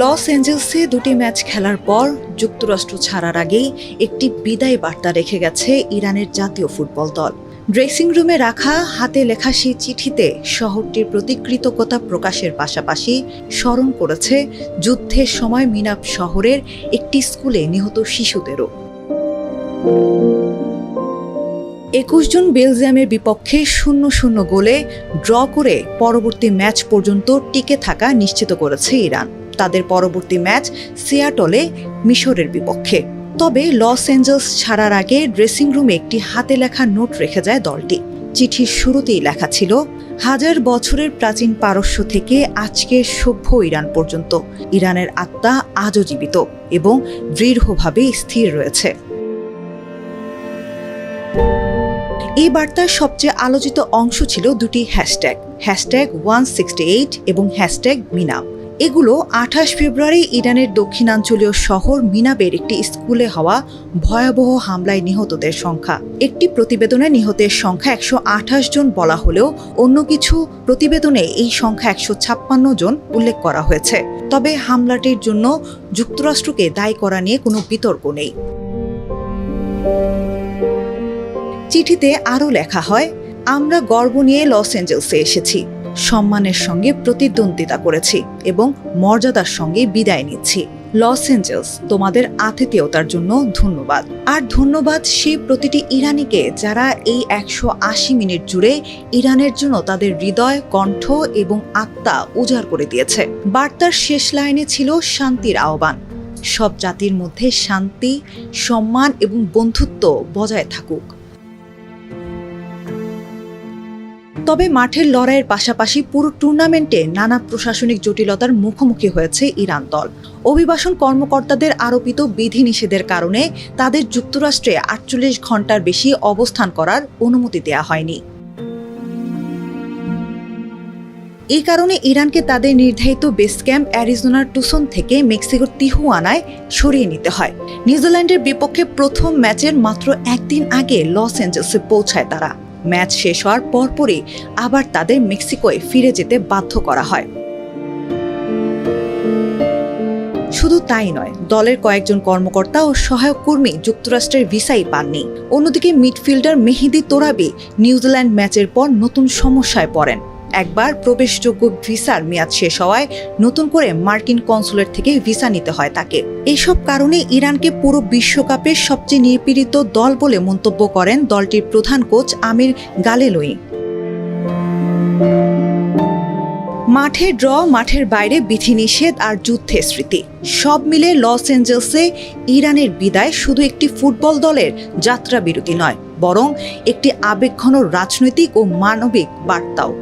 Loss অ্যাঞ্জেলসে দুটি match খেলার পর যুক্তরাষ্ট্র ছাড়ার আগেই একটি বিদায় বার্তা রেখে গেছে ইরানের জাতীয় ফুটবল দল। ড্রেসিং রুমে রাখা হাতে লেখা সেই চিঠিতে শহরটির প্রতি কৃতজ্ঞতা প্রকাশের পাশাপাশি স্মরণ করেছে যুদ্ধের সময় মিনাব শহরের একটি স্কুলে নিহত শিশুদেরও। 21 জুন বেলজিয়ামের বিপক্ষে 0-0 গোলে ড্র করে পরবর্তী ম্যাচ পর্যন্ত টিকে থাকা নিশ্চিত করেছে ইরান। তাদের পরবর্তী ম্যাচ সিয়াটলে মিশরের বিপক্ষে। তবে লস অ্যাঞ্জেলস ছাড়ার আগে ড্রেসিং রুমে একটি হাতে লেখা নোট রেখে যায় দলটি। চিঠির শুরুতেই লেখা ছিল, 1000 বছরের প্রাচীন পারস্য থেকে আজকের সভ্য ইরান পর্যন্ত ইরানের আত্মা আজও জীবিত এবং দৃঢ়ভাবে স্থির রয়েছে। এই বার্তার সবচেয়ে আলোচিত অংশ ছিল দুটি হ্যাশট্যাগ 168 এবং #মিনাব। এগুলো 28 ফেব্রুয়ারি ইরানের দক্ষিণাঞ্চলীয় শহর মিনাবের একটি স্কুলে হওয়া ভয়াবহ হামলায় নিহতদের সংখ্যা। একটি প্রতিবেদনে নিহতের সংখ্যা 128 জন বলা হলেও অন্য কিছু প্রতিবেদনে এই সংখ্যা 156 জন উল্লেখ করা হয়েছে। তবে হামলাটির জন্য যুক্তরাষ্ট্রকে দায়ী করা নিয়ে কোনো বিতর্ক নেই। চিঠিতে আরও লেখা হয়, আমরা গর্ব নিয়ে লস অ্যাঞ্জেলসে এসেছি, সম্মানের সঙ্গে প্রতিদ্বন্দ্বিতা করেছি এবং মর্যাদার সঙ্গে বিদায় নিচ্ছি। লস অ্যাঞ্জেলস, তোমাদের আতিথেয়তার জন্য ধন্যবাদ। আর ধন্যবাদ সেই প্রতিটি ইরানিকে যারা এই 180 মিনিট জুড়ে ইরানের জন্য তাদের হৃদয়, কণ্ঠ এবং আত্মা উজাড় করে দিয়েছে। বার্তার শেষ লাইনে ছিল শান্তির আহ্বান। সব জাতির মধ্যে শান্তি, সম্মান এবং বন্ধুত্ব বজায় থাকুক। তবে মাঠের লড়াইয়ের পাশাপাশি পুরো টুর্নামেন্টে নানা প্রশাসনিক জটিলতার মুখোমুখি হয়েছে ইরান দল। অভিবাসন কর্মকর্তাদের আরোপিত বিধিনিষেধের কারণে তাদের যুক্তরাষ্ট্রে 48 ঘন্টার বেশি অবস্থান করার অনুমতি দেওয়া হয়নি। এই কারণে ইরানকে তাদের নির্ধারিত বেস ক্যাম্প অ্যারিজোনার টুসন থেকে মেক্সিকোর তিহুয়ানায় সরিয়ে নিতে হয়। নিউজিল্যান্ডের বিপক্ষে প্রথম ম্যাচের মাত্র একদিন আগে লস অ্যাঞ্জেলসে পৌঁছায় তারা। ম্যাচ শেষ হওয়ার পরপরই আবার তাদের মেক্সিকোয় ফিরে যেতে বাধ্য করা হয়। শুধু তাই নয়, দলের কয়েকজন কর্মকর্তা ও সহায়ক কর্মী যুক্তরাষ্ট্রের ভিসাই পাননি। অন্যদিকে মিডফিল্ডার মেহেদি তোরাবি নিউজিল্যান্ড ম্যাচের পর নতুন সমস্যায় পড়েন। একবার প্রবেশযোগ্য ভিসার মেয়াদ শেষ হওয়ায় নতুন করে মার্কিন কনসুলেট থেকে ভিসা নিতে হয় তাকে। এসব কারণে ইরানকে পুরো বিশ্বকাপের সবচেয়ে নিপীড়িত দল বলে মন্তব্য করেন দলটির প্রধান কোচ আমির গালেলোই। মাঠে ড্র, মাঠের বাইরে বিধিনিষেধ আর যুদ্ধের স্মৃতি, সব মিলে লস অ্যাঞ্জেলসে ইরানের বিদায় শুধু একটি ফুটবল দলের যাত্রা বিরতি নয়, বরং একটি আবেগঘন রাজনৈতিক ও মানবিক বার্তাও।